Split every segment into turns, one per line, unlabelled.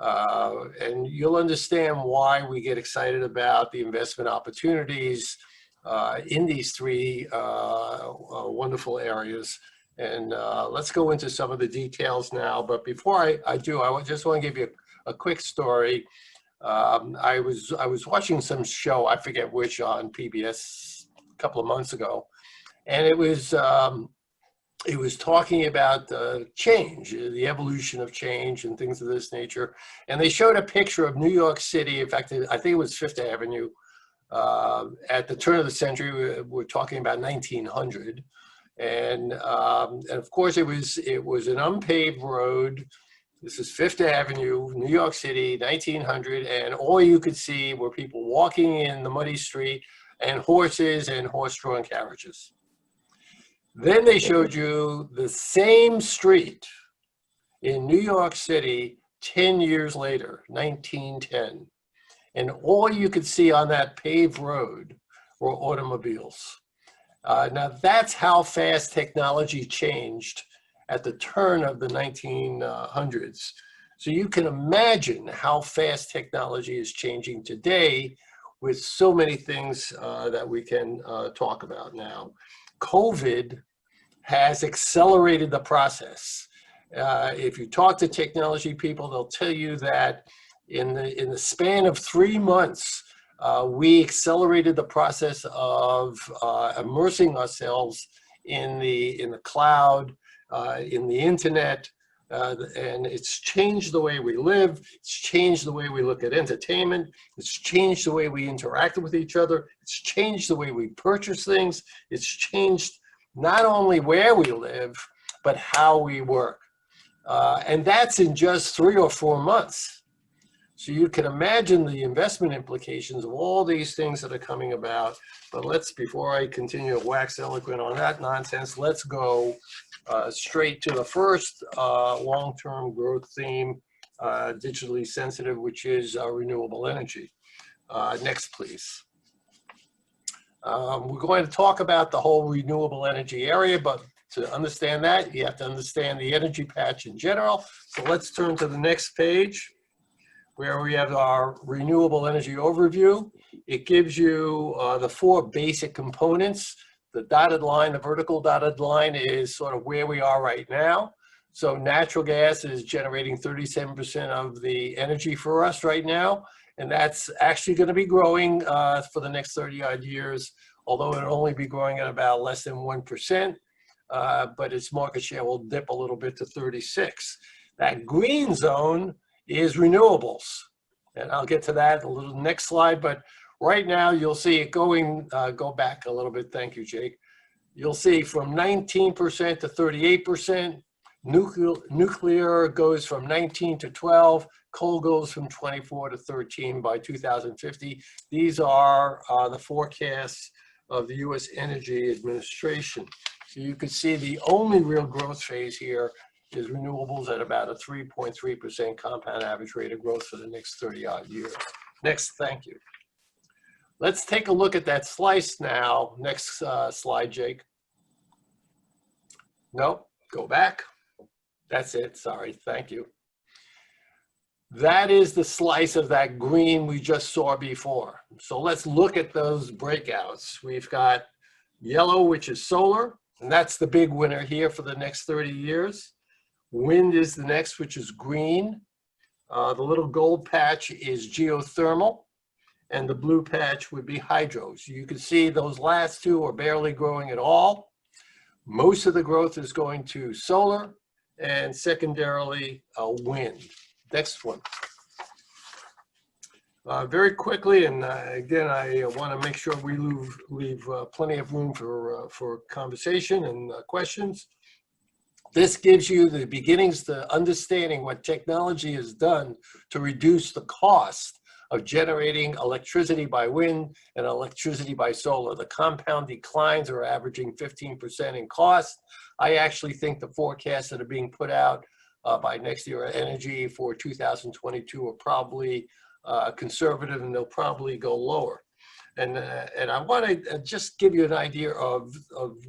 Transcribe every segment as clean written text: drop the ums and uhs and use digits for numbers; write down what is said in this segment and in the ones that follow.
And you'll understand why we get excited about the investment opportunities in these three wonderful areas. And let's go into some of the details now. But before I do, I just want to give you a quick story. I was watching some show, I forget which, on PBS a couple of months ago, and it was talking about change, the evolution of change and things of this nature. And they showed a picture of New York City. In fact, I think it was Fifth Avenue at the turn of the century. We're talking about 1900. And of course, it was an unpaved road. This is Fifth Avenue, New York City, 1900, and all you could see were people walking in the muddy street and horses and horse-drawn carriages. Then they showed you the same street in New York City 10 years later, 1910, and all you could see on that paved road were automobiles. Now that's how fast technology changed at the turn of the 1900s. So you can imagine how fast technology is changing today with so many things that we can talk about now. COVID has accelerated the process. If you talk to technology people, they'll tell you that in the span of 3 months, we accelerated the process of immersing ourselves in the cloud, in the internet, and it's changed the way we live. It's changed the way we look at entertainment. It's changed the way we interact with each other. It's changed the way we purchase things. It's changed not only where we live, but how we work. And that's in just 3 or 4 months. So you can imagine the investment implications of all these things that are coming about. But before I continue to wax eloquent on that nonsense, let's go straight to the first long-term growth theme, digitally sensitive, which is renewable energy. Next, please. We're going to talk about the whole renewable energy area, but to understand that, you have to understand the energy patch in general. So let's turn to the next page, where we have our renewable energy overview. It gives you the 4 basic components. The dotted line, the vertical dotted line, is sort of where we are right now. So natural gas is generating 37% of the energy for us right now. And that's actually going to be growing for the next 30-odd years, although it'll only be growing at about less than 1%. But its market share will dip a little bit to 36. That green zone is renewables. And I'll get to that a little next slide. But right now, you'll see it going, go back a little bit. Thank you, Jake. You'll see from 19% to 38%. Nuclear goes from 19 to 12. Coal goes from 24 to 13 by 2050. These are the forecasts of the U.S. Energy Administration. So you can see the only real growth phase here is renewables at about a 3.3% compound average rate of growth for the next 30-odd years. Next, thank you. Let's take a look at that slice now. Next slide, Jake. No, go back. That's it, sorry, thank you. That is the slice of that green we just saw before. So let's look at those breakouts. We've got yellow, which is solar, and that's the big winner here for the next 30 years. Wind is the next, which is green. The little gold patch is geothermal, and the blue patch would be hydro. So you can see those last two are barely growing at all. Most of the growth is going to solar, and secondarily, wind. Next one. Very quickly, and again, I want to make sure we leave plenty of room for conversation and questions. This gives you the beginnings to understanding what technology has done to reduce the cost of generating electricity by wind and electricity by solar. The compound declines are averaging 15% in cost. I actually think the forecasts that are being put out by Next Era Energy for 2022 are probably conservative, and they'll probably go lower. And I want to just give you an idea of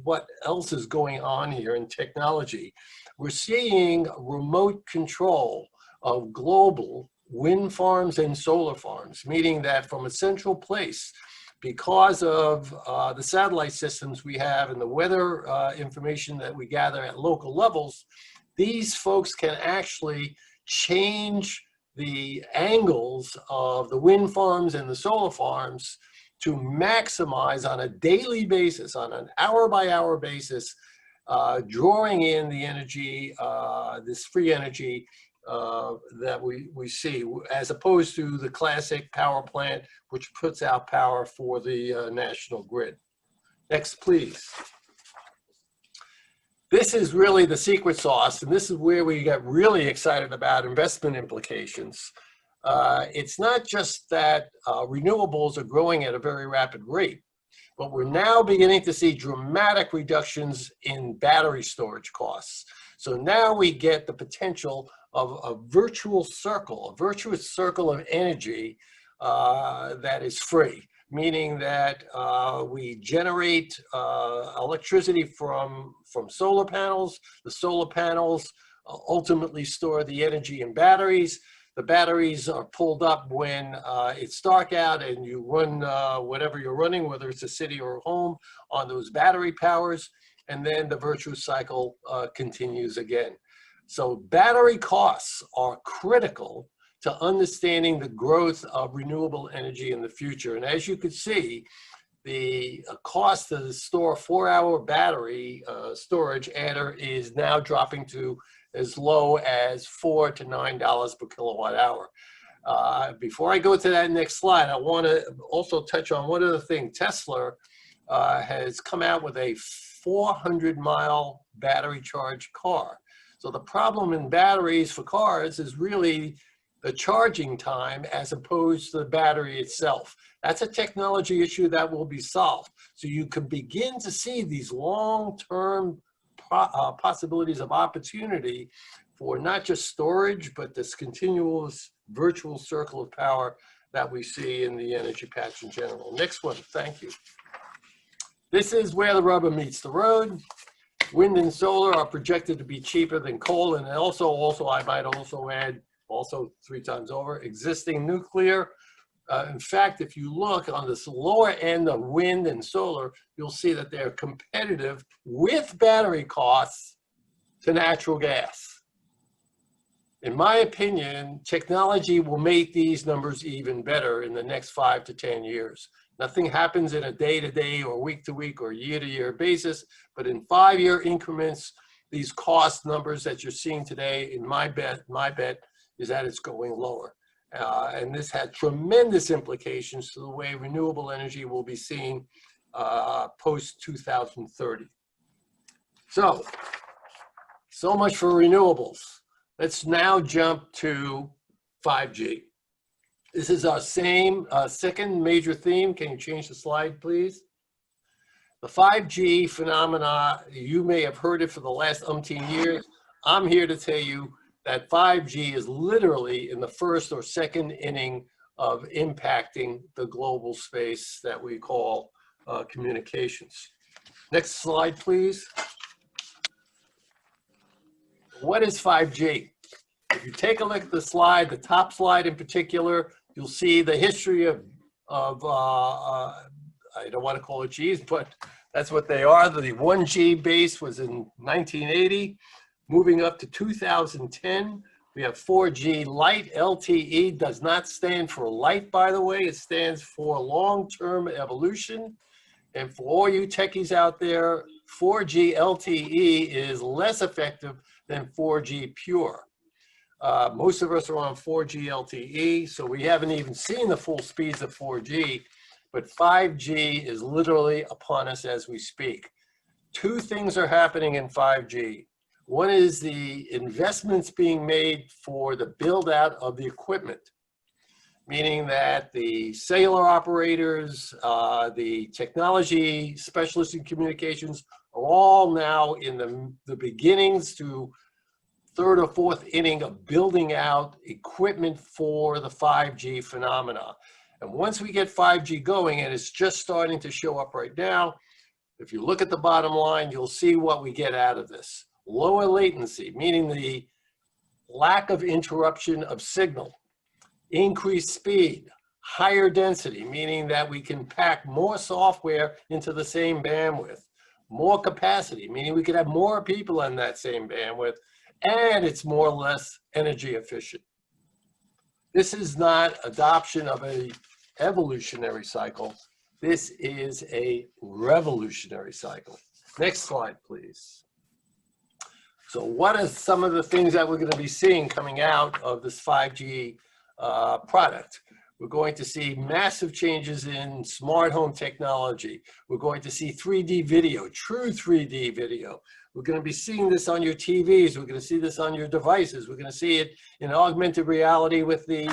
what else is going on here in technology. We're seeing remote control of global wind farms and solar farms, meaning that from a central place, because of the satellite systems we have and the weather information that we gather at local levels, these folks can actually change the angles of the wind farms and the solar farms to maximize on a daily basis, on an hour-by-hour basis, drawing in the energy, this free energy that we see, as opposed to the classic power plant, which puts out power for the national grid. Next, please. This is really the secret sauce, and this is where we get really excited about investment implications. It's not just that renewables are growing at a very rapid rate, but we're now beginning to see dramatic reductions in battery storage costs. So now we get the potential of a virtuous circle of energy that is free, meaning that we generate electricity from solar panels. The solar panels ultimately store the energy in batteries. The batteries are pulled up when it's dark out and you run whatever you're running, whether it's a city or a home, on those battery powers, and then the virtuous cycle continues again. So battery costs are critical to understanding the growth of renewable energy in the future. And as you can see, the cost to store 4-hour battery storage adder is now dropping to as low as $4 to $9 per kilowatt hour. Before I go to that next slide, I want to also touch on one other thing. Tesla has come out with a 400-mile battery charge car. So the problem in batteries for cars is really the charging time as opposed to the battery itself. That's a technology issue that will be solved. So you can begin to see these long-term possibilities of opportunity for not just storage, but this continuous virtual circle of power that we see in the energy patch in general. Next one, thank you. This is where the rubber meets the road. Wind and solar are projected to be cheaper than coal, and also I might also add, also 3 times over, existing nuclear. In fact, if you look on this lower end of wind and solar, you'll see that they're competitive with battery costs to natural gas. In my opinion, technology will make these numbers even better in the next 5 to 10 years. Nothing happens in a day-to-day or week-to-week or year-to-year basis, but in 5-year increments, these cost numbers that you're seeing today, in my bet is that it's going lower. And this had tremendous implications to the way renewable energy will be seen post-2030. So much for renewables. Let's now jump to 5G. This is our same second major theme. Can you change the slide, please? The 5G phenomena, you may have heard it for the last umpteen years. I'm here to tell you that 5G is literally in the first or second inning of impacting the global space that we call communications. Next slide, please. What is 5G? If you take a look at the slide, the top slide in particular, you'll see the history of I don't want to call it Gs, but that's what they are. The 1G base was in 1980. Moving up to 2010, we have 4G Lite. LTE does not stand for light, by the way. It stands for long-term evolution. And for all you techies out there, 4G LTE is less effective than 4G pure. Most of us are on 4G LTE, so we haven't even seen the full speeds of 4G, but 5G is literally upon us as we speak. 2 things are happening in 5G. One is the investments being made for the build out of the equipment, meaning that the cellular operators, the technology specialists in communications are all now in the beginnings to 3rd or 4th inning of building out equipment for the 5G phenomena. And once we get 5G going, and it's just starting to show up right now, if you look at the bottom line, you'll see what we get out of this. Lower latency, meaning the lack of interruption of signal. Increased speed, higher density, meaning that we can pack more software into the same bandwidth. More capacity, meaning we could have more people in that same bandwidth, and it's more or less energy efficient. This is not adoption of an evolutionary cycle. This is a revolutionary cycle. Next slide, please. So what are some of the things that we're going to be seeing coming out of this 5G product? We're going to see massive changes in smart home technology. We're going to see 3D video, true 3D video. We're going to be seeing this on your TVs. We're going to see this on your devices. We're going to see it in augmented reality with the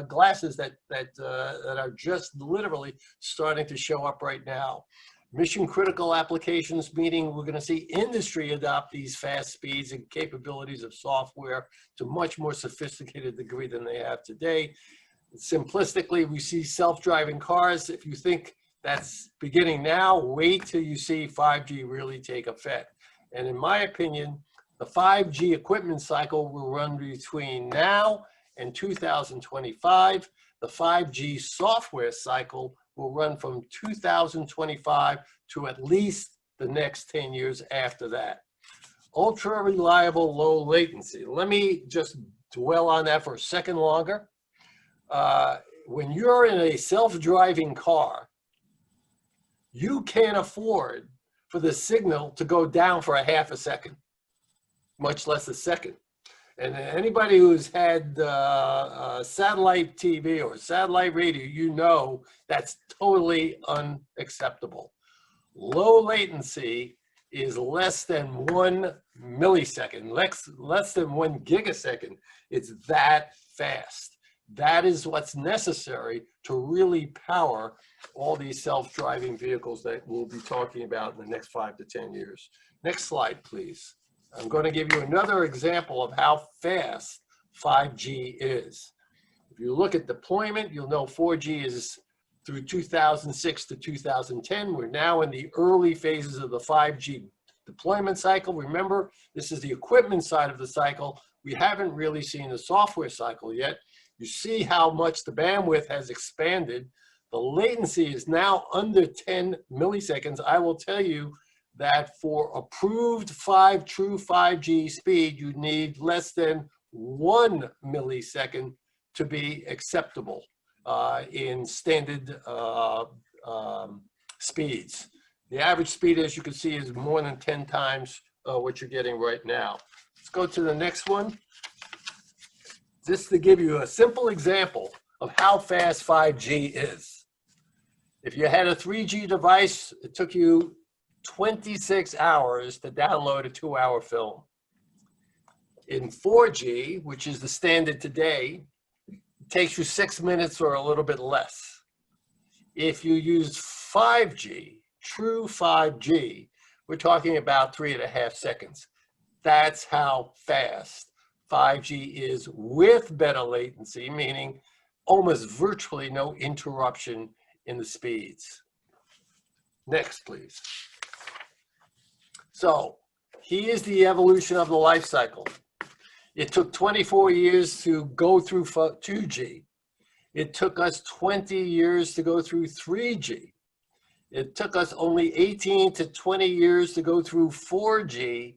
glasses that are just literally starting to show up right now. Mission critical applications, meaning we're going to see industry adopt these fast speeds and capabilities of software to much more sophisticated degree than they have today. Simplistically, we see self-driving cars. If you think that's beginning now, wait till you see 5G really take effect. And in my opinion, the 5G equipment cycle will run between now and 2025. The 5G software cycle will run from 2025 to at least the next 10 years after that. Ultra reliable, low latency. Let me just dwell on that for a second longer. When you're in a self-driving car, you can't afford for the signal to go down for a half a second, much less a second. And anybody who's had satellite TV or satellite radio, you know that's totally unacceptable. Low latency is less than 1 millisecond, less than 1 gigasecond. It's that fast. That is what's necessary to really power all these self-driving vehicles that we'll be talking about in the next 5 to 10 years. Next slide, please. I'm going to give you another example of how fast 5G is. If you look at deployment, you'll know 4G is through 2006 to 2010. We're now in the early phases of the 5G deployment cycle. Remember, this is the equipment side of the cycle. We haven't really seen the software cycle yet. You see how much the bandwidth has expanded. The latency is now under 10 milliseconds. I will tell you that for approved true 5G speed, you need less than 1 millisecond to be acceptable in standard speeds. The average speed, as you can see, is more than 10 times what you're getting right now. Let's go to the next one. Just to give you a simple example of how fast 5G is. If you had a 3G device, it took you 26 hours to download a 2-hour film. In 4G, which is the standard today, it takes you 6 minutes or a little bit less. If you use 5G, true 5G, we're talking about 3.5 seconds. That's how fast 5G is with better latency, meaning almost virtually no interruption in the speeds. Next, please. So here's the evolution of the life cycle. It took 24 years to go through 2G. It took us 20 years to go through 3G. It took us only 18 to 20 years to go through 4G.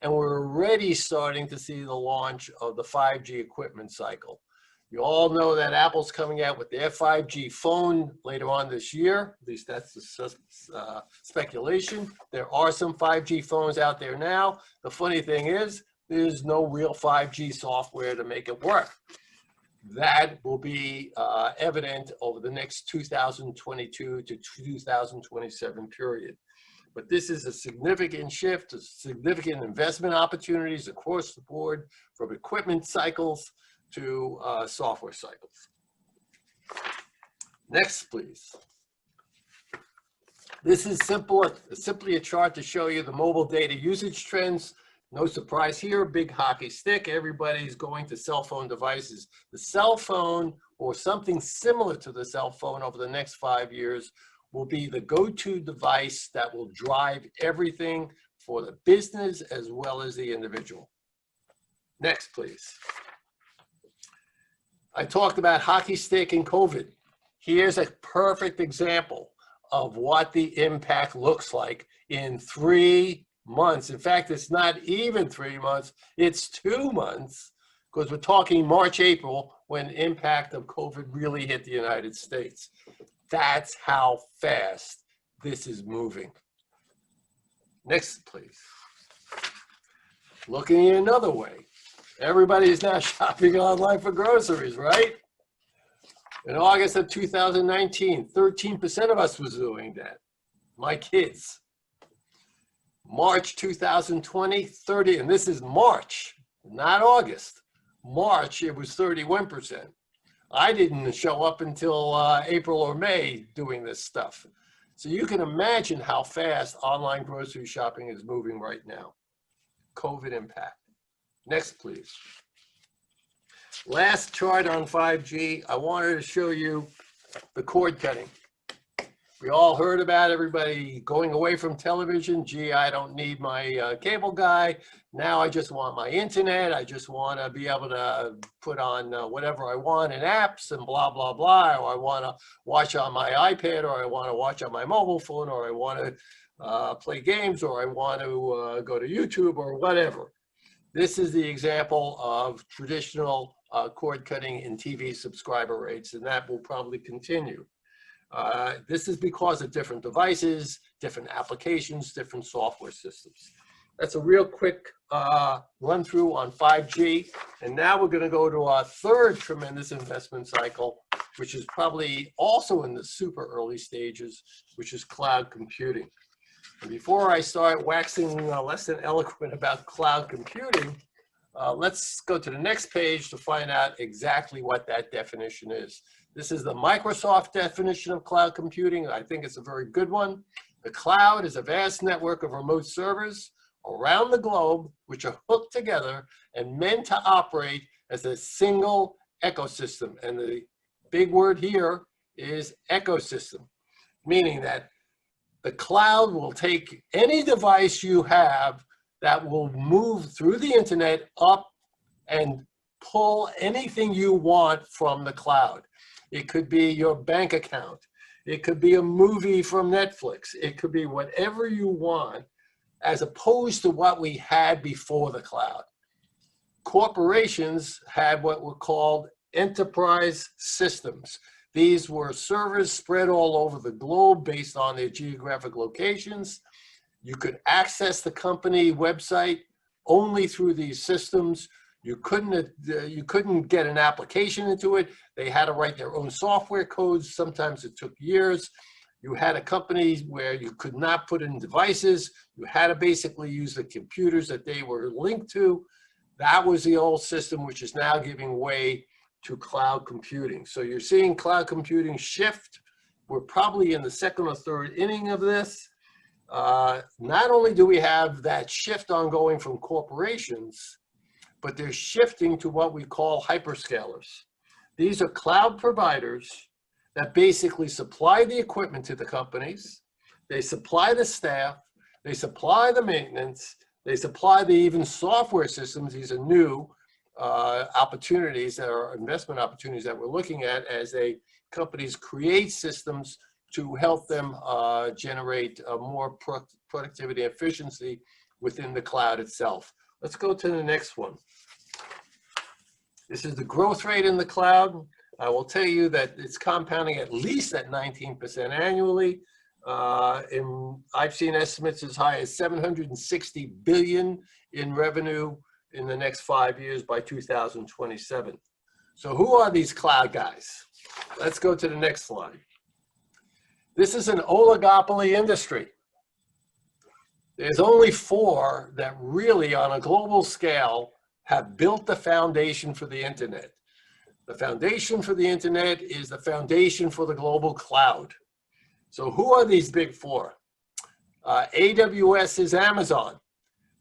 And we're already starting to see the launch of the 5G equipment cycle. You all know that Apple's coming out with their 5G phone later on this year. At least that's the speculation. There are some 5G phones out there now. The funny thing is, there's no real 5G software to make it work. That will be evident over the next 2022 to 2027 period. But this is a significant shift, a significant investment opportunities across the board, from equipment cycles to software cycles. Next, please. This is simply a chart to show you the mobile data usage trends. No surprise here, big hockey stick. Everybody's going to cell phone devices. The cell phone, or something similar to the cell phone over the next 5 years, will be the go-to device that will drive everything for the business as well as the individual. Next, please. I talked about hockey stick and COVID. Here's a perfect example of what the impact looks like in 3 months. In fact, it's not even 3 months, it's 2 months, because we're talking March, April, when the impact of COVID really hit the United States. That's how fast this is moving. Next, please. Looking in another way. Everybody is now shopping online for groceries, right? In August of 2019, 13% of us was doing that. My kids. March 2020, 30, and this is March, not August. March, it was 31%. I didn't show up until April or May doing this stuff. So you can imagine how fast online grocery shopping is moving right now. COVID impact. Next, please. Last chart on 5G, I wanted to show you the cord cutting. We all heard about everybody going away from television. Gee, I don't need my cable guy. Now I just want my internet. I just want to be able to put on whatever I want in apps and blah, blah, blah. Or I want to watch on my iPad, or I want to watch on my mobile phone, or I want to play games, or I want to go to YouTube or whatever. This is the example of traditional cord cutting in TV subscriber rates, and that will probably continue. This is because of different devices, different applications, different software systems. That's a real quick run through on 5G. And now we're going to go to our third tremendous investment cycle, which is probably also in the super early stages, which is cloud computing. And before I start waxing less than eloquent about cloud computing, let's go to the next page to find out exactly what that definition is. This is the Microsoft definition of cloud computing. I think it's a very good one. The cloud is a vast network of remote servers around the globe, which are hooked together and meant to operate as a single ecosystem. And the big word here is ecosystem, meaning that the cloud will take any device you have that will move through the internet up and pull anything you want from the cloud. It could be your bank account. It could be a movie from Netflix. It could be whatever you want, as opposed to what we had before the cloud. Corporations had what were called enterprise systems. These were servers spread all over the globe based on their geographic locations. You could access the company website only through these systems. You couldn't get an application into it. They had to write their own software codes. Sometimes it took years. You had a company where you could not put in devices. You had to basically use the computers that they were linked to. That was the old system, which is now giving way to cloud computing. So you're seeing cloud computing shift. We're probably in the second or third inning of this. Not only do we have that shift ongoing from corporations, but they're shifting to what we call hyperscalers. These are cloud providers that basically supply the equipment to the companies. They supply the staff. They supply the maintenance. They supply the even software systems. These are new opportunities that are investment opportunities that we're looking at as companies create systems to help them generate more productivity and efficiency within the cloud itself. Let's go to the next one. This is the growth rate in the cloud. I will tell you that it's compounding at least at 19% annually. I've seen estimates as high as 760 billion in revenue in the next 5 years by 2027. So who are these cloud guys? Let's go to the next slide. This is an oligopoly industry. There's only 4 that really on a global scale have built the foundation for the internet. The foundation for the internet is the foundation for the global cloud. So who are these big 4? AWS is Amazon.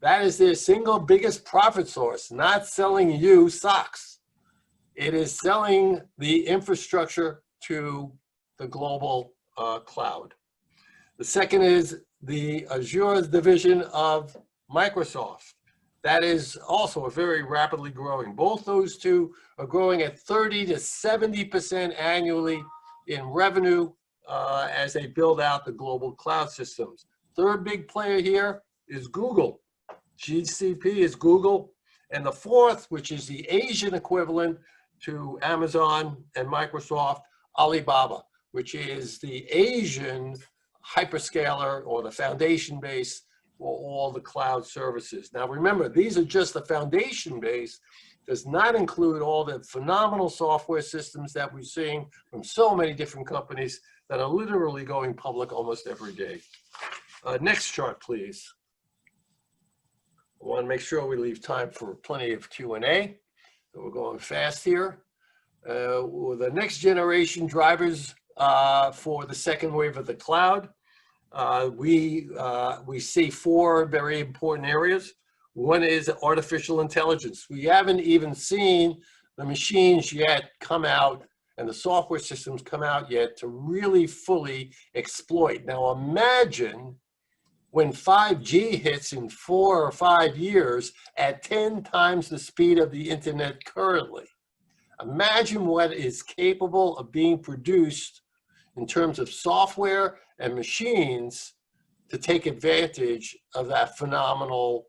That is their single biggest profit source, not selling you socks. It is selling the infrastructure to the global cloud. The second is the Azure division of Microsoft. that is also a very rapidly growing. Both those two are growing at 30 to 70% annually in revenue as they build out the global cloud systems. Third big player here is Google. GCP is Google. And the fourth, which is the Asian equivalent to Amazon and Microsoft, Alibaba, which is the Asian hyperscaler or the foundation base for all the cloud services. Now remember, these are just the foundation base, does not include all the phenomenal software systems that we're seeing from so many different companies that are literally going public almost every day. Next chart, please. I want to make sure we leave time for plenty of Q&A. So we're going fast here. The next generation drivers for the second wave of the cloud. We see four very important areas. One is artificial intelligence. We haven't even seen the machines yet come out and the software systems come out yet to really fully exploit. Now imagine when 5G hits in 4 or 5 years at 10 times the speed of the internet currently. Imagine what is capable of being produced in terms of software and machines to take advantage of that phenomenal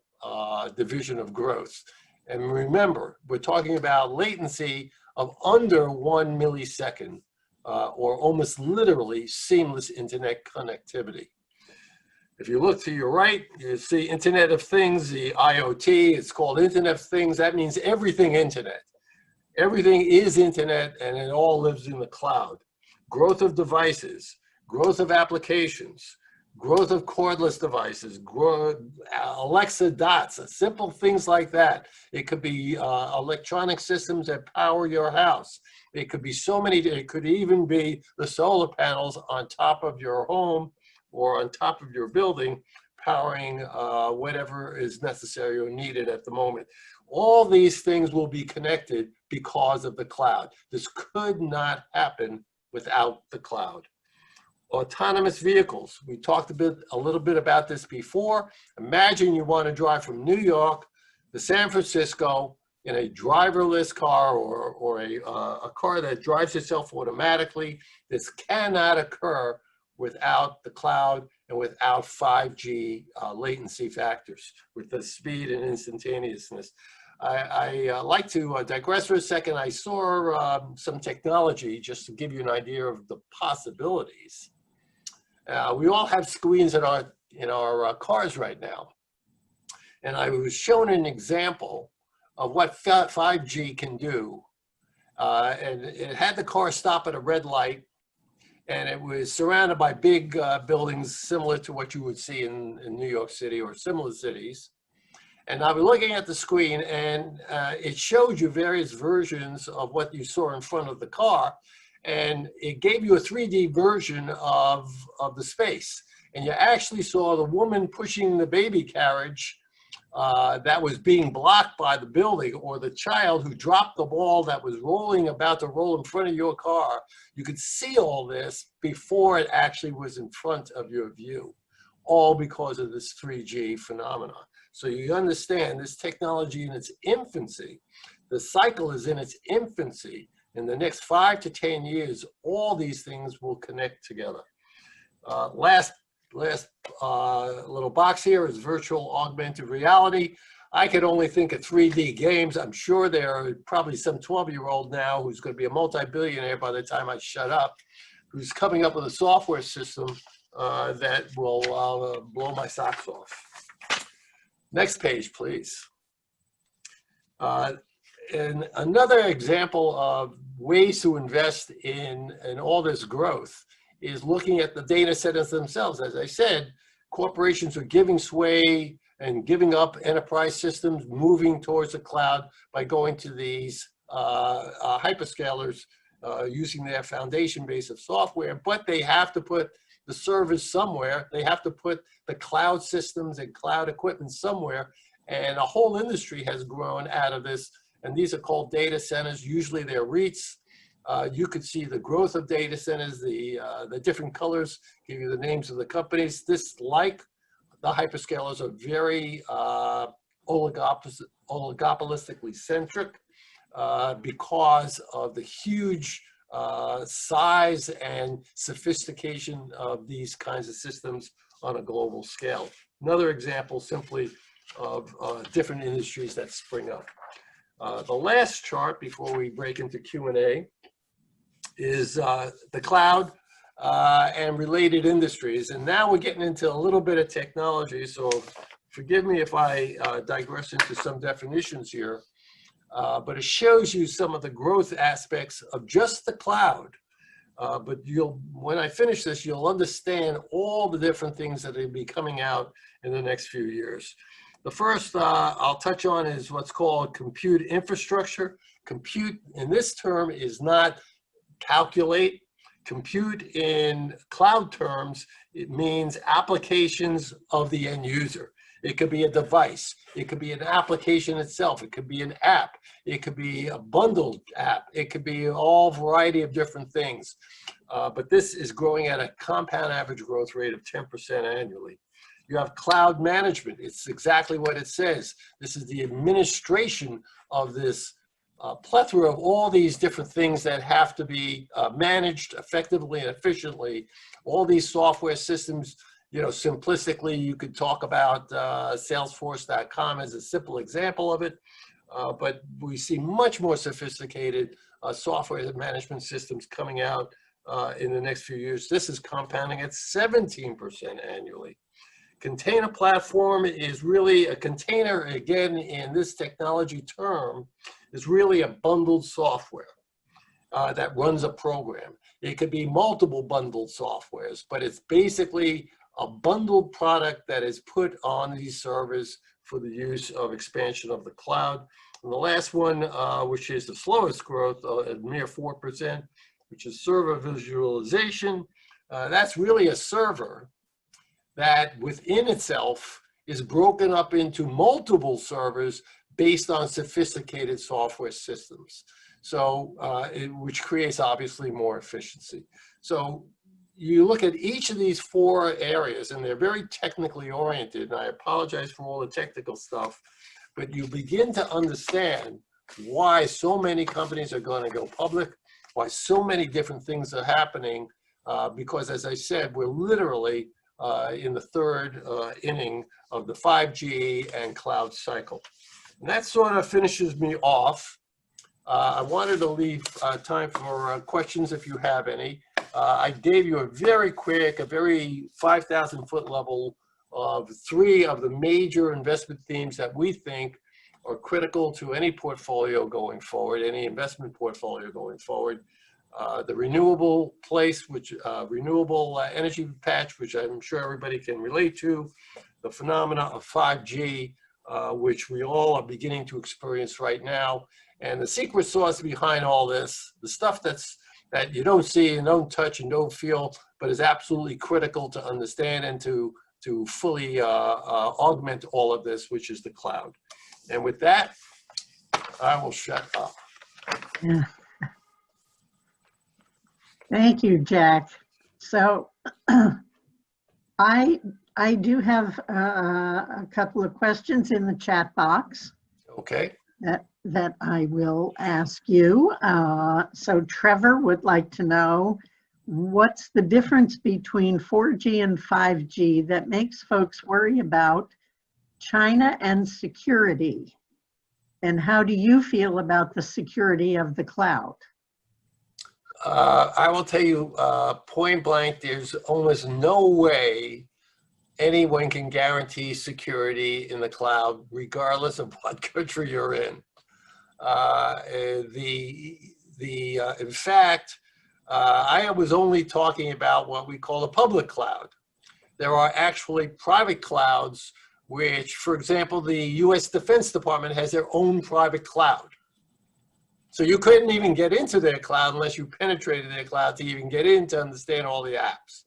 division of growth. And remember, we're talking about latency of under 1 millisecond or almost literally seamless internet connectivity. If you look to your right, you see Internet of Things, the IoT, it's called Internet of Things. That means everything internet. Everything is internet and it all lives in the cloud. Growth of devices, growth of applications, growth of cordless devices, Alexa dots, simple things like that. It could be electronic systems that power your house. It could be so many, it could even be the solar panels on top of your home or on top of your building, powering whatever is necessary or needed at the moment. All these things will be connected because of the cloud. This could not happen without the cloud. Autonomous vehicles. We talked a little bit about this before. Imagine you want to drive from New York to San Francisco in a driverless car or a car that drives itself automatically. This cannot occur without the cloud and without 5G latency factors, with the speed and instantaneousness. I like to digress for a second. I saw some technology just to give you an idea of the possibilities. We all have screens in our cars right now. And I was shown an example of what 5G can do. And it had the car stop at a red light, and it was surrounded by big buildings similar to what you would see in New York City or similar cities. And I was looking at the screen, and it showed you various versions of what you saw in front of the car. And it gave you a 3D version of the space. And you actually saw the woman pushing the baby carriage that was being blocked by the building, or the child who dropped the ball that was about to roll in front of your car. You could see all this before it actually was in front of your view, all because of this 3G phenomenon. So you understand this technology in its infancy, the cycle is in its infancy. In the next 5 to 10 years, all these things will connect together. Last little box here is virtual augmented reality. I could only think of 3D games. I'm sure there are probably some 12-year-old now who's going to be a multi-billionaire by the time I shut up, who's coming up with a software system that will blow my socks off. Next page, please. And another example of ways to invest in all this growth is looking at the data centers themselves. As I said, corporations are giving sway and giving up enterprise systems, moving towards the cloud by going to these hyperscalers using their foundation base of software, but they have to put the servers somewhere. They have to put the cloud systems and cloud equipment somewhere, and a whole industry has grown out of this. And these are called data centers. Usually they're REITs. You could see the growth of data centers, the different colors give you the names of the companies. This, like the hyperscalers, are very oligopolistically centric because of the huge size and sophistication of these kinds of systems on a global scale. Another example simply of different industries that spring up. The last chart before we break into Q&A is the cloud and related industries. And now we're getting into a little bit of technology, so forgive me if I digress into some definitions here, but it shows you some of the growth aspects of just the cloud. But when I finish this, you'll understand all the different things that will be coming out in the next few years. The first I'll touch on is what's called compute infrastructure. Compute in this term is not calculate. Compute in cloud terms, it means applications of the end user. It could be a device. It could be an application itself. It could be an app. It could be a bundled app. It could be all variety of different things. But this is growing at a compound average growth rate of 10% annually. You have cloud management. It's exactly what it says. This is the administration of this plethora of all these different things that have to be managed effectively and efficiently. All these software systems, you know, simplistically, you could talk about Salesforce.com as a simple example of it, but we see much more sophisticated software management systems coming out in the next few years. This is compounding at 17% annually. Container platform is really a container, again, in this technology term, is really a bundled software that runs a program. It could be multiple bundled softwares, but it's basically a bundled product that is put on these servers for the use of expansion of the cloud. And the last one, which is the slowest growth, a mere 4%, which is server visualization. That's really a server that within itself is broken up into multiple servers based on sophisticated software systems. So, which creates obviously more efficiency. So you look at each of these four areas and they're very technically oriented, and I apologize for all the technical stuff, but you begin to understand why so many companies are going to go public, why so many different things are happening, because as I said, we're literally in the third inning of the 5G and cloud cycle. And that sort of finishes me off. I wanted to leave time for questions if you have any. I gave you a very quick, a very 5,000-foot level of three of the major investment themes that we think are critical to any portfolio going forward, any investment portfolio going forward. The renewable place, which renewable energy patch, which I'm sure everybody can relate to, the phenomena of 5G, which we all are beginning to experience right now, and the secret sauce behind all this, the stuff that you don't see and don't touch and don't feel, but is absolutely critical to understand and to fully augment all of this, which is the cloud. And with that, I will shut up.
Yeah. Thank you, Jack. So I do have a couple of questions in the chat box.
Okay.
That I will ask you. So Trevor would like to know, what's the difference between 4G and 5G that makes folks worry about China and security? And how do you feel about the security of the cloud?
I will tell you point blank, there's almost no way anyone can guarantee security in the cloud, regardless of what country you're in. In fact, I was only talking about what we call the public cloud. There are actually private clouds, which, for example, the US Defense Department has their own private cloud. So you couldn't even get into their cloud unless you penetrated their cloud to even get in to understand all the apps.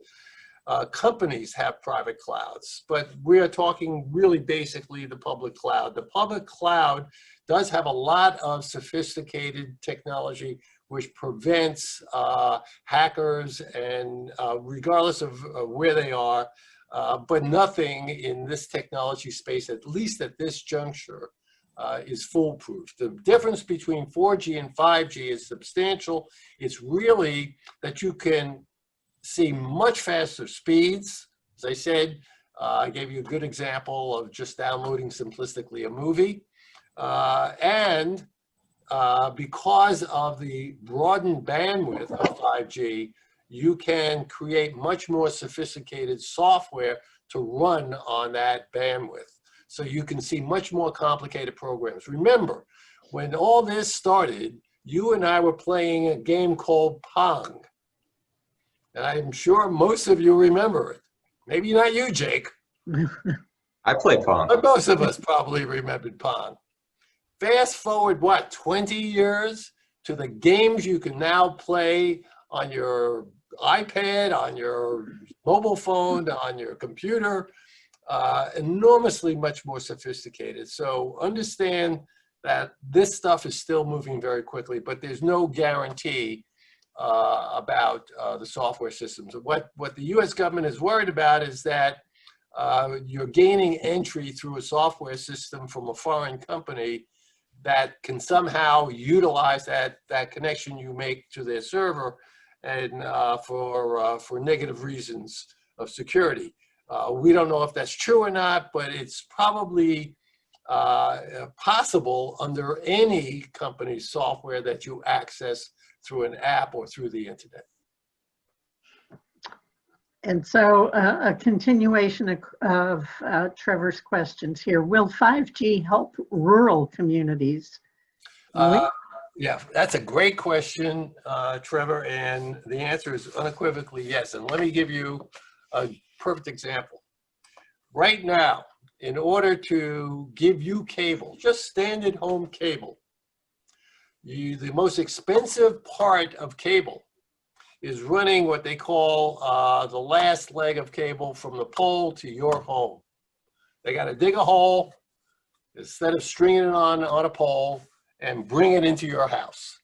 Companies have private clouds, but we are talking really basically the public cloud. The public cloud does have a lot of sophisticated technology which prevents hackers, and regardless of where they are, but nothing in this technology space, at least at this juncture, is foolproof. The difference between 4G and 5G is substantial. It's really that you can see much faster speeds. As I said, I gave you a good example of just downloading simplistically a movie. And because of the broadened bandwidth of 5G, you can create much more sophisticated software to run on that bandwidth. So you can see much more complicated programs. Remember, when all this started, you and I were playing a game called Pong. And I'm sure most of you remember it. Maybe not you, Jake.
I play Pong.
But most of us probably remembered Pong. Fast forward, what, 20 years to the games you can now play on your iPad, on your mobile phone, on your computer, enormously much more sophisticated. So understand that this stuff is still moving very quickly, but there's no guarantee about the software systems. What the US government is worried about is that you're gaining entry through a software system from a foreign company that can somehow utilize that connection you make to their server and for negative reasons of security. We don't know if that's true or not, but it's probably possible under any company's software that you access through an app or through the internet.
And so a continuation of Trevor's questions here. Will 5G help rural communities?
Yeah, that's a great question, Trevor, and the answer is unequivocally yes. And let me give you a perfect example. Right now, in order to give you cable, just standard home cable, the most expensive part of cable is running what they call the last leg of cable from the pole to your home. They got to dig a hole instead of stringing it on a pole and bring it into your house.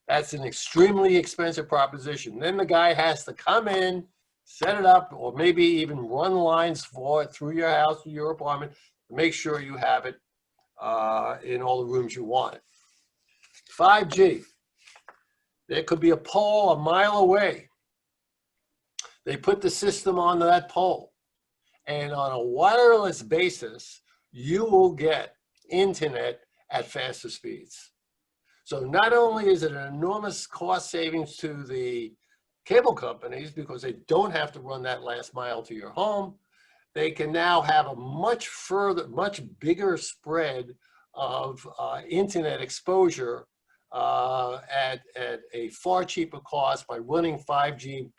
That's an extremely expensive proposition. Then the guy has to come in, set it up, or maybe even run lines for it through your house or your apartment to make sure you have it in all the rooms you want it. 5G. There could be a pole a mile away. They put the system on that pole, and on a wireless basis, you will get internet at faster speeds. So not only is it an enormous cost savings to the cable companies because they don't have to run that last mile to your home, they can now have a much bigger spread of internet exposure at a far cheaper cost by running 5G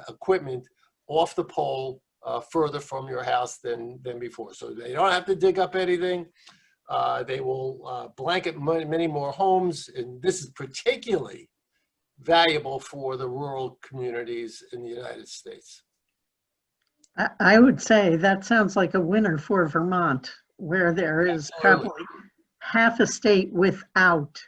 equipment off the pole further from your house than before. So they don't have to dig up anything. They will blanket many more homes, and this is particularly valuable for the rural communities in the United States.
I would say that sounds like a winner for Vermont, where there is probably half a state without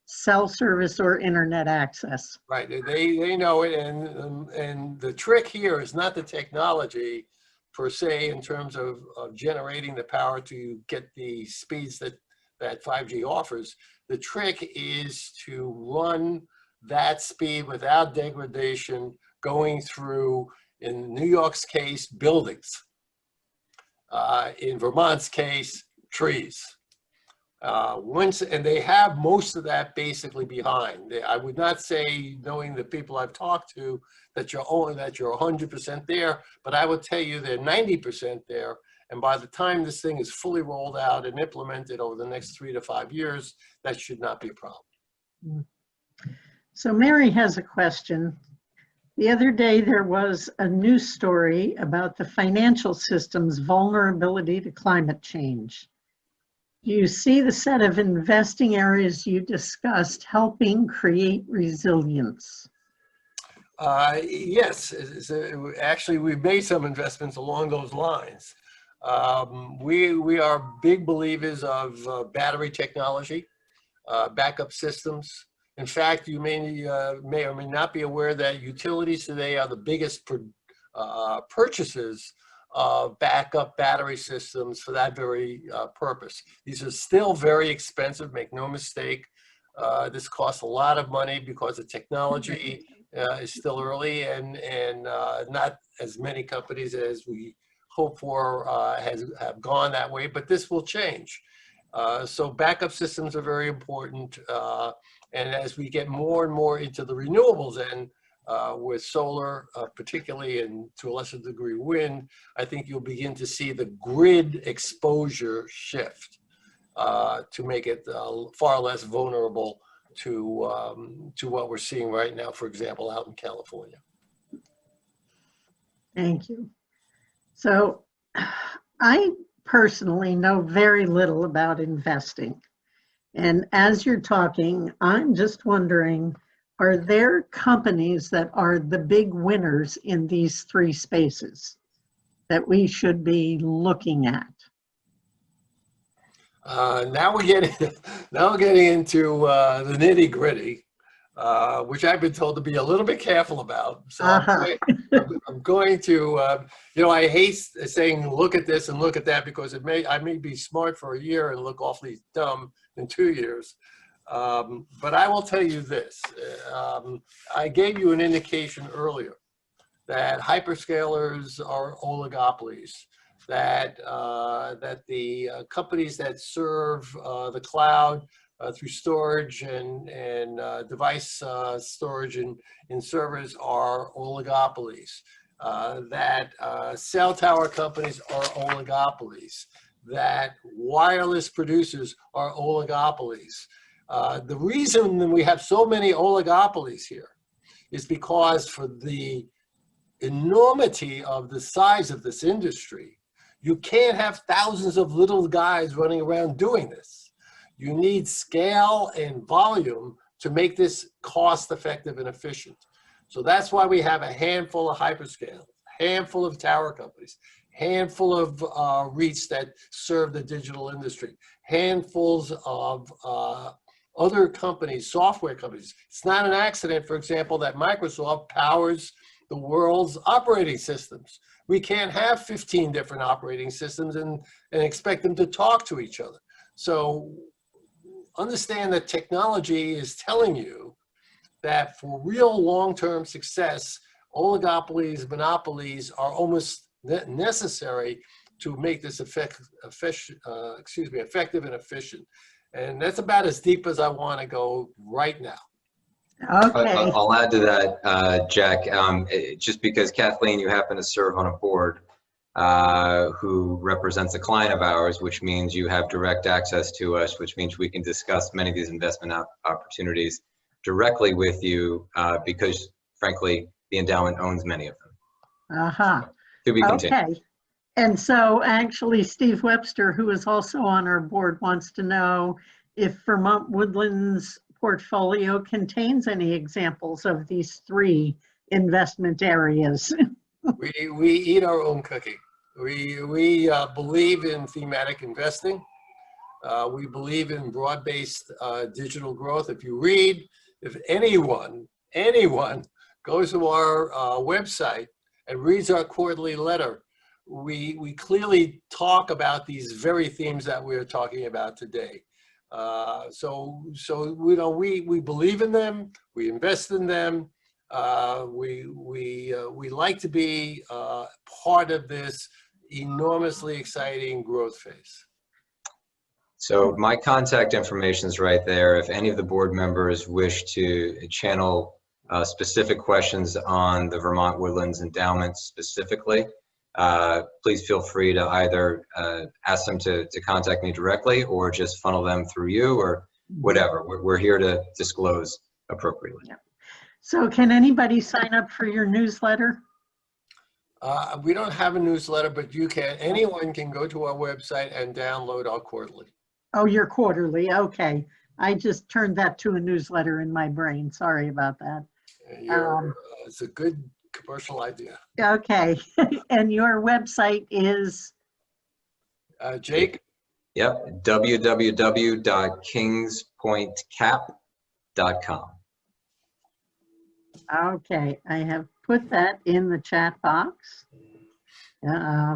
cell service or internet access.
Right, they know it, and the trick here is not the technology per se in terms of generating the power to get the speeds that 5G offers. The trick is to run that speed without degradation going through, in New York's case, buildings. In Vermont's case, trees. And they have most of that basically behind. I would not say, knowing the people I've talked to, that you're 100% there, but I would tell you they're 90% there. And by the time this thing is fully rolled out and implemented over the next 3 to 5 years, that should not be a problem.
So Mary has a question. The other day there was a news story about the financial system's vulnerability to climate change. Do you see the set of investing areas you discussed helping create resilience?
Yes, actually we've made some investments along those lines. We are big believers of battery technology, backup systems. In fact, you may or may not be aware that utilities today are the biggest purchases of backup battery systems for that very purpose. These are still very expensive, make no mistake. This costs a lot of money because the technology is still early, and not as many companies as we hope for have gone that way, but this will change. So backup systems are very important. And as we get more and more into the renewables end, with solar, particularly, and to a lesser degree wind, I think you'll begin to see the grid exposure shift to make it far less vulnerable to what we're seeing right now, for example, out in California.
Thank you. So I personally know very little about investing. And as you're talking, I'm just wondering, are there companies that are the big winners in these three spaces that we should be looking at?
Now we're getting into the nitty gritty, which I've been told to be a little bit careful about. So I'm going to, I hate saying look at this and look at that, because I may be smart for a year and look awfully dumb in 2 years. But I will tell you this. I gave you an indication earlier that hyperscalers are oligopolies, that the companies that serve the cloud through storage and device storage in servers are oligopolies, that cell tower companies are oligopolies, that wireless producers are oligopolies. The reason we have so many oligopolies here is because for the enormity of the size of this industry, you can't have thousands of little guys running around doing this. You need scale and volume to make this cost effective and efficient. So that's why we have a handful of hyperscale, handful of tower companies, handful of REITs that serve the digital industry, handfuls of other companies, software companies. It's not an accident, for example, that Microsoft powers the world's operating systems. We can't have 15 different operating systems and expect them to talk to each other. So understand that technology is telling you that for real long-term success, oligopolies, monopolies are almost necessary to make this effective and efficient. And that's about as deep as I want to go right now.
Okay.
I'll add to that, Jack, just because Kathleen, you happen to serve on a board who represents a client of ours, which means you have direct access to us, which means we can discuss many of these investment opportunities directly with you because, frankly, the endowment owns many of them. To be continued.
Okay. And so actually, Steve Webster, who is also on our board, wants to know if Vermont Woodlands portfolio contains any examples of these three investment areas.
We eat our own cooking. We believe in thematic investing. We believe in broad-based digital growth. If anyone goes to our website and reads our quarterly letter, we clearly talk about these very themes that we're talking about today. So we believe in them. We invest in them. We like to be part of this enormously exciting growth phase.
So my contact information is right there. If any of the board members wish to channel specific questions on the Vermont Woodlands Endowment specifically, please feel free to either ask them to contact me directly or just funnel them through you or whatever. We're here to disclose appropriately.
Yeah. So can anybody sign up for your newsletter?
We don't have a newsletter, but anyone can go to our website and download our quarterly.
Oh, your quarterly, okay. I just turned that to a newsletter in my brain. Sorry about that.
It's a good commercial idea.
Okay, and your website is?
Jake?
Yep, www.kingspointcap.com.
Okay, I have put that in the chat box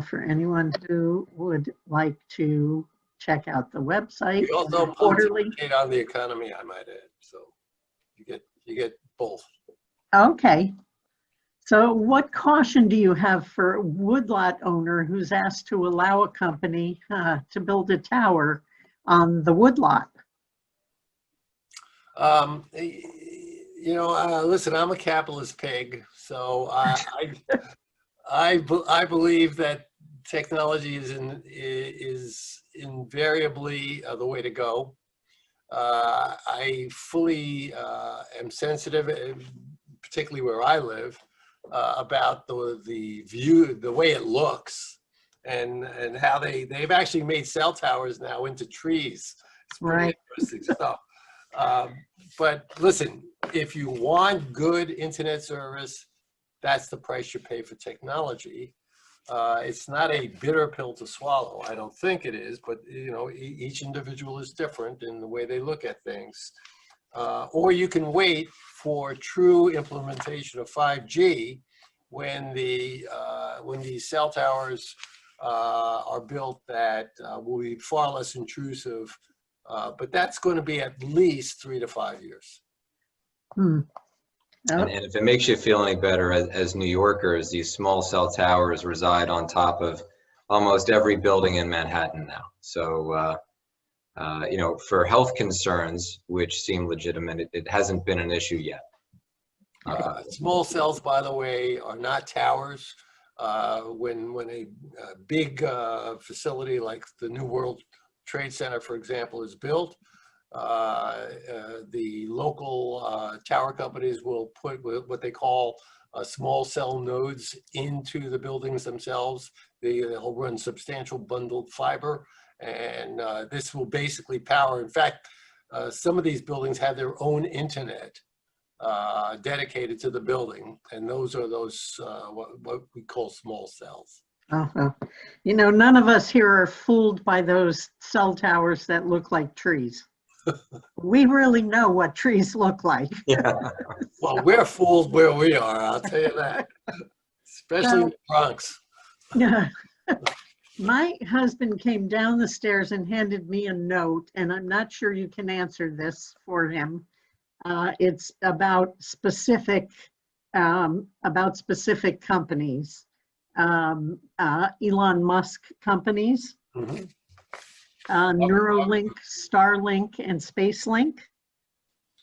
for anyone who would like to check out the website.
We also
quarterly.
pontificate on the economy, I might add. So you get both.
Okay. So what caution do you have for a woodlot owner who's asked to allow a company to build a tower on the woodlot?
Listen, I'm a capitalist pig, so I believe that technology is invariably the way to go. I fully am sensitive, particularly where I live, about the way it looks, and how they've actually made cell towers now into trees. It's pretty
Right.
interesting stuff. But listen, if you want good internet service, that's the price you pay for technology. It's not a bitter pill to swallow. I don't think it is, but each individual is different in the way they look at things. Or you can wait for true implementation of 5G when these cell towers are built that will be far less intrusive. But that's going to be at least 3 to 5 years.
Hmm.
And if it makes you feel any better, as New Yorkers, these small cell towers reside on top of almost every building in Manhattan now. So, for health concerns, which seem legitimate, it hasn't been an issue yet.
Small cells, by the way, are not towers. When a big facility like the New World Trade Center, for example, is built, the local tower companies will put what they call small cell nodes into the buildings themselves. They'll run substantial bundled fiber, and this will basically power. In fact, some of these buildings have their own internet dedicated to the building, and those are what we call small cells.
Uh-huh. None of us here are fooled by those cell towers that look like trees. We really know what trees look like.
Yeah.
Well, we're fooled where we are, I'll tell you that, especially in the Bronx.
Yeah. My husband came down the stairs and handed me a note, and I'm not sure you can answer this for him. It's about specific companies, Elon Musk companies,
Mm-hmm.
Neuralink, Starlink, and SpaceLink.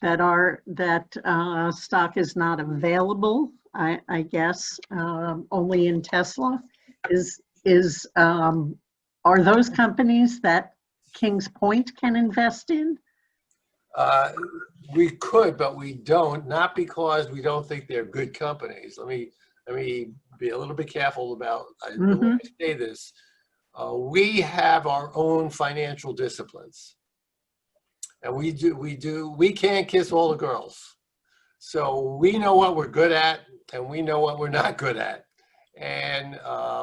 That stock is not available, I guess, only in Tesla. Are those companies that Kings Point can invest in?
We could, but we don't, not because we don't think they're good companies. Let me be a little bit careful about the way I say this. We have our own financial disciplines, and we can't kiss all the girls. So we know what we're good at, and we know what we're not good at. And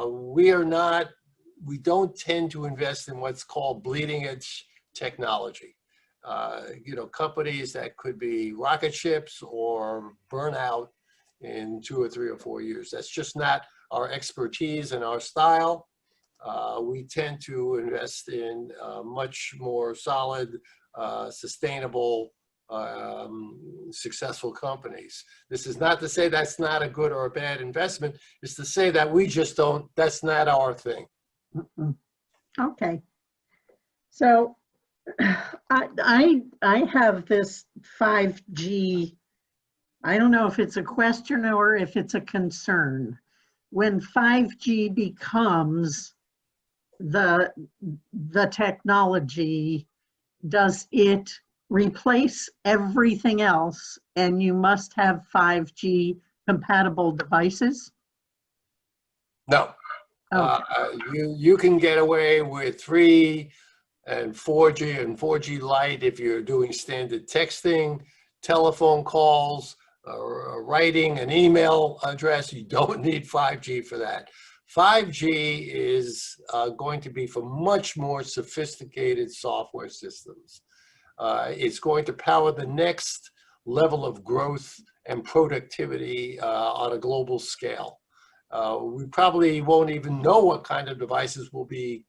we don't tend to invest in what's called bleeding edge technology. Companies that could be rocket ships or burn out in 2 or 3 or 4 years. That's just not our expertise and our style. We tend to invest in much more solid, sustainable, successful companies. This is not to say that's not a good or a bad investment. It's to say that we just don't, that's not our thing.
Okay. So I have this 5G. I don't know if it's a question or if it's a concern. When 5G becomes the technology, does it replace everything else and you must have 5G compatible devices?
No.
Okay.
You can get away with 3 and 4G and 4G Lite if you're doing standard texting, telephone calls, writing an email address. You don't need 5G for that. 5G is going to be for much more sophisticated software systems. It's going to power the next level of growth and productivity on a global scale. We probably won't even know what kind of devices will be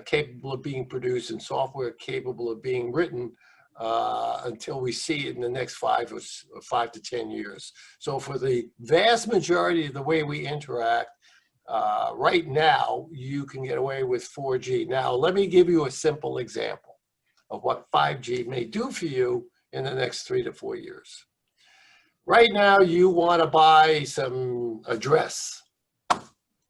capable of being produced and software capable of being written until we see it in the next 5 to 10 years. So for the vast majority of the way we interact, right now, you can get away with 4G. Now, let me give you a simple example of what 5G may do for you in the next 3 to 4 years. Right now, you want to buy a dress.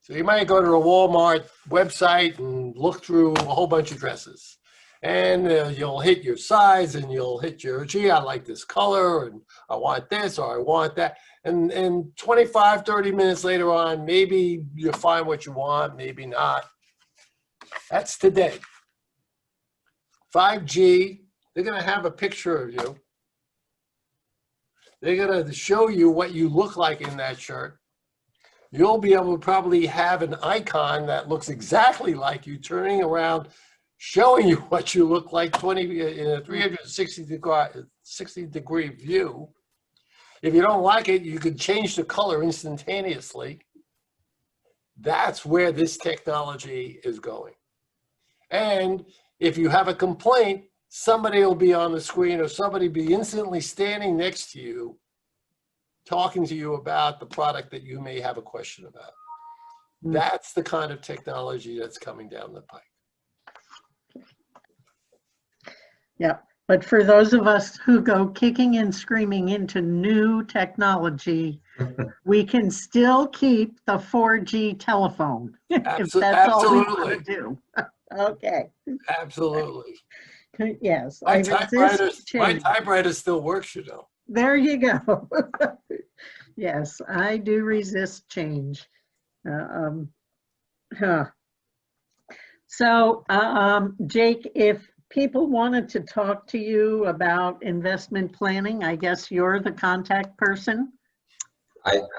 So you might go to a Walmart website and look through a whole bunch of dresses. And you'll hit your size and you'll hit your, gee, I like this color and I want this or I want that. And 25, 30 minutes later on, maybe you find what you want, maybe not. That's today. 5G, they're going to have a picture of you. They're going to show you what you look like in that shirt. You'll be able to probably have an icon that looks exactly like you turning around, showing you what you look like in a 360-degree view. If you don't like it, you can change the color instantaneously. That's where this technology is going. And if you have a complaint, somebody will be on the screen or somebody be instantly standing next to you, talking to you about the product that you may have a question about. That's the kind of technology that's coming down the pike.
Yeah, but for those of us who go kicking and screaming into new technology, we can still keep the 4G telephone if that's all we want to do. Okay.
Absolutely.
Yes.
My typewriter still works, you know.
There you go. Yes, I do resist change. So, Jake, if people wanted to talk to you about investment planning, I guess you're the contact person.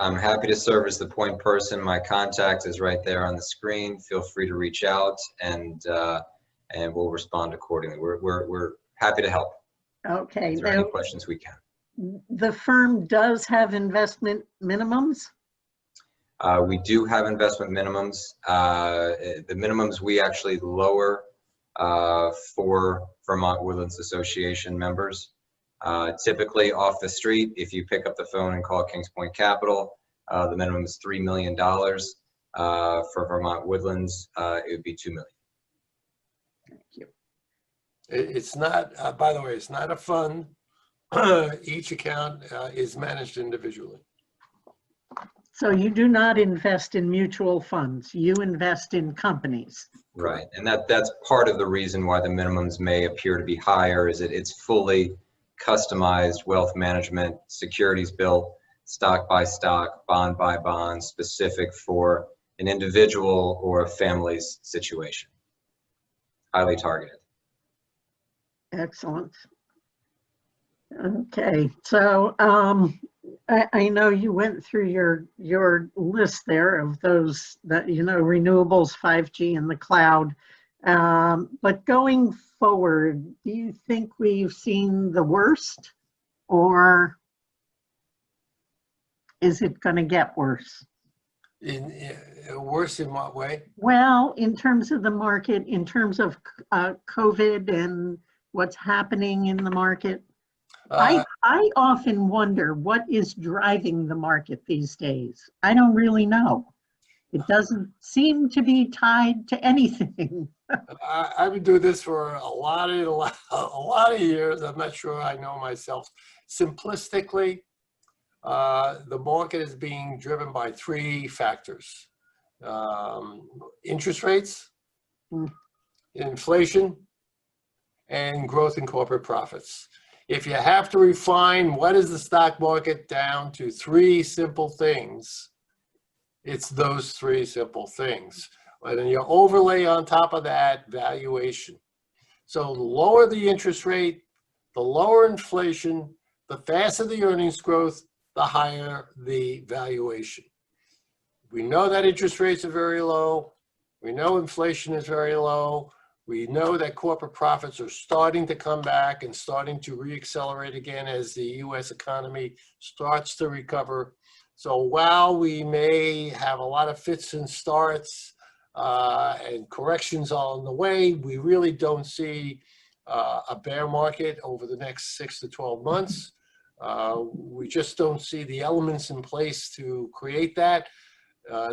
I'm happy to serve as the point person. My contact is right there on the screen. Feel free to reach out, and we'll respond accordingly. We're happy to help.
Okay.
Is there any questions we can?
The firm does have investment minimums?
We do have investment minimums. The minimums we actually lower for Vermont Woodlands Association members. Typically off the street, if you pick up the phone and call Kings Point Capital, the minimum is $3 million. For Vermont Woodlands, it would be $2 million.
Thank you.
It's not, by the way, it's not a fund. Each account is managed individually.
So you do not invest in mutual funds, you invest in companies.
Right, and that's part of the reason why the minimums may appear to be higher, is that it's fully customized wealth management, securities built, stock by stock, bond by bond, specific for an individual or a family's situation. Highly targeted.
Excellent. Okay, so I know you went through your list there of those that, renewables, 5G, and the cloud. But going forward, do you think we've seen the worst, or is it going to get worse?
Worse in what way?
Well, in terms of the market, in terms of COVID and what's happening in the market. I often wonder what is driving the market these days. I don't really know. It doesn't seem to be tied to anything.
I've been doing this for a lot of years. I'm not sure I know myself. Simplistically, the market is being driven by 3 factors: interest rates, inflation, and growth in corporate profits. If you have to refine what is the stock market down to 3 simple things, it's those 3 simple things. And then you overlay on top of that valuation. So the lower the interest rate, the lower inflation, the faster the earnings growth, the higher the valuation. We know that interest rates are very low. We know inflation is very low. We know that corporate profits are starting to come back and starting to reaccelerate again as the US economy starts to recover. So while we may have a lot of fits and starts and corrections on the way, we really don't see a bear market over the next 6 to 12 months. We just don't see the elements in place to create that.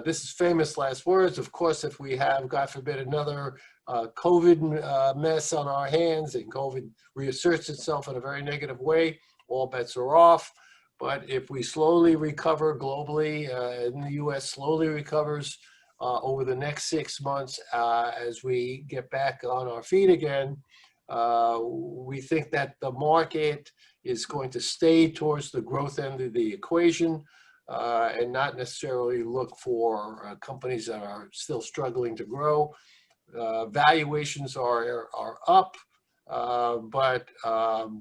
This is famous last words. Of course, if we have, God forbid, another COVID mess on our hands and COVID reasserts itself in a very negative way, all bets are off. But if we slowly recover globally, and the US slowly recovers over the next 6 months as we get back on our feet again, we think that the market is going to stay towards the growth end of the equation and not necessarily look for companies that are still struggling to grow. Valuations are up, but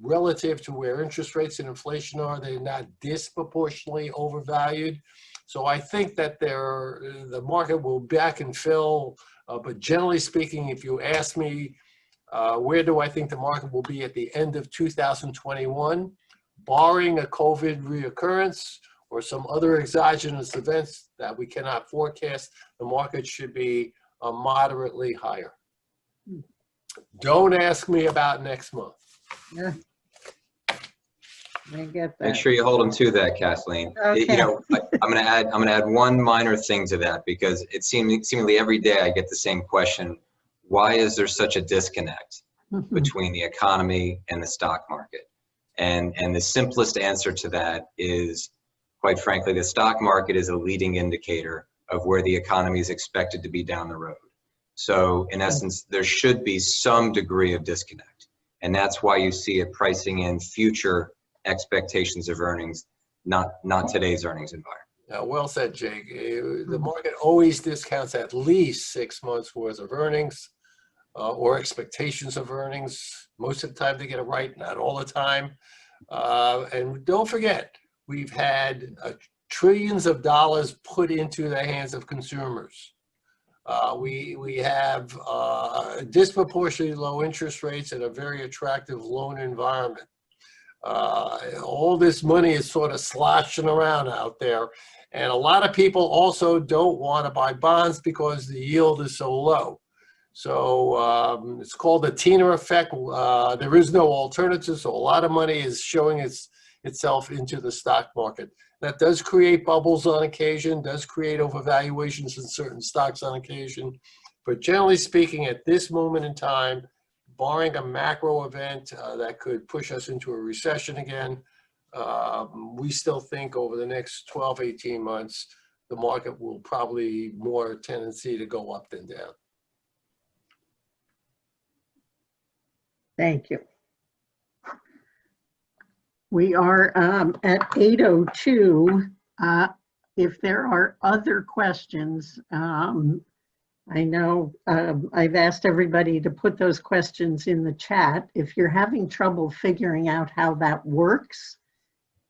relative to where interest rates and inflation are, they're not disproportionately overvalued. So I think that the market will back and fill, but generally speaking, if you ask me, where do I think the market will be at the end of 2021, barring a COVID reoccurrence or some other exogenous events that we cannot forecast, the market should be moderately higher. Don't ask me about next month.
Yeah. I get that.
Make sure you hold them to that, Kathleen.
Okay.
You know, I'm gonna add one minor thing to that, because it seemingly every day I get the same question: why is there such a disconnect between the economy and the stock market? And the simplest answer to that is, quite frankly, the stock market is a leading indicator of where the economy is expected to be down the road. So in essence, there should be some degree of disconnect. And that's why you see it pricing in future expectations of earnings, not today's earnings environment.
Well said, Jake. The market always discounts at least 6 months worth of earnings or expectations of earnings. Most of the time they get it right, not all the time. And don't forget, we've had trillions of dollars put into the hands of consumers. We have disproportionately low interest rates and a very attractive loan environment. All this money is sort of sloshing around out there. And a lot of people also don't want to buy bonds because the yield is so low. So it's called the Tina effect. There is no alternative. So a lot of money is showing itself into the stock market. That does create bubbles on occasion, does create overvaluations in certain stocks on occasion. But generally speaking, at this moment in time, barring a macro event that could push us into a recession again, we still think over the next 12, 18 months, the market will probably more tendency to go up than down.
Thank you. We are at 8:02. If there are other questions, I know I've asked everybody to put those questions in the chat. If you're having trouble figuring out how that works,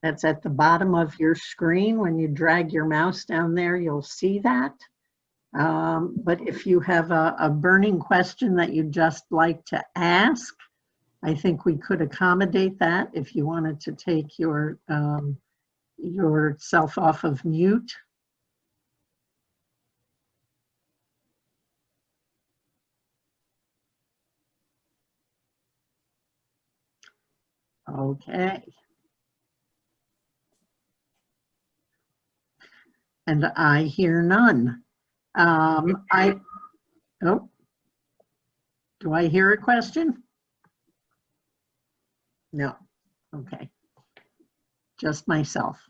that's at the bottom of your screen. When you drag your mouse down there, you'll see that. But if you have a burning question that you'd just like to ask, I think we could accommodate that if you wanted to take yourself off of mute. Okay. And I hear none. Do I hear a question? No. Okay. Just myself.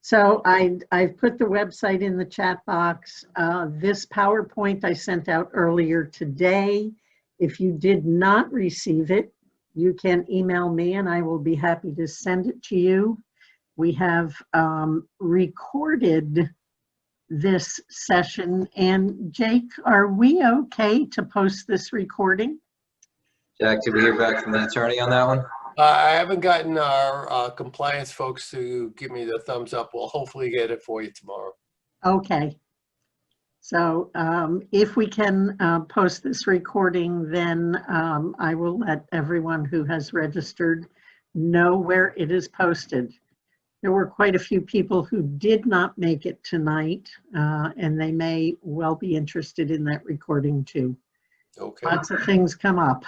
So I've put the website in the chat box. This PowerPoint I sent out earlier today. If you did not receive it, you can email me and I will be happy to send it to you. We have recorded this session. And Jake, are we okay to post this recording?
Jack, did we hear back from the attorney on that one?
I haven't gotten our compliance folks to give me the thumbs up. We'll hopefully get it for you tomorrow.
Okay. So if we can post this recording, then I will let everyone who has registered know where it is posted. There were quite a few people who did not make it tonight, and they may well be interested in that recording too.
Okay.
Lots of things come up.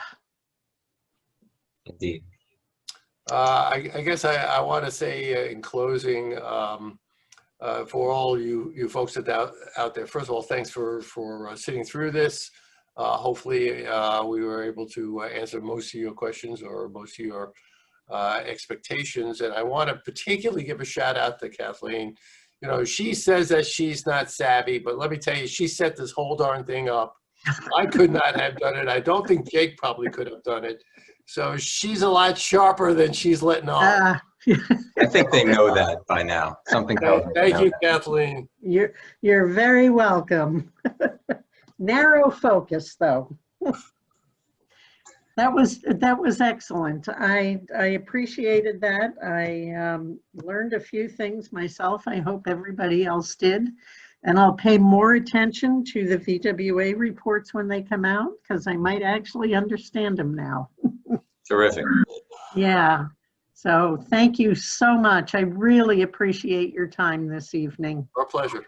Indeed.
I guess I want to say in closing, for all you folks out there, first of all, thanks for sitting through this. Hopefully we were able to answer most of your questions or most of your expectations. And I want to particularly give a shout out to Kathleen. You know, she says that she's not savvy, but let me tell you, she set this whole darn thing up. I could not have done it. I don't think Jake probably could have done it. So she's a lot sharper than she's letting on.
I think they know that by now. Something tells me.
Thank you, Kathleen.
You're very welcome. Narrow focus, though. That was excellent. I appreciated that. I learned a few things myself. I hope everybody else did. And I'll pay more attention to the VWA reports when they come out, because I might actually understand them now.
Terrific.
Yeah. So thank you so much. I really appreciate your time this evening.
Our pleasure.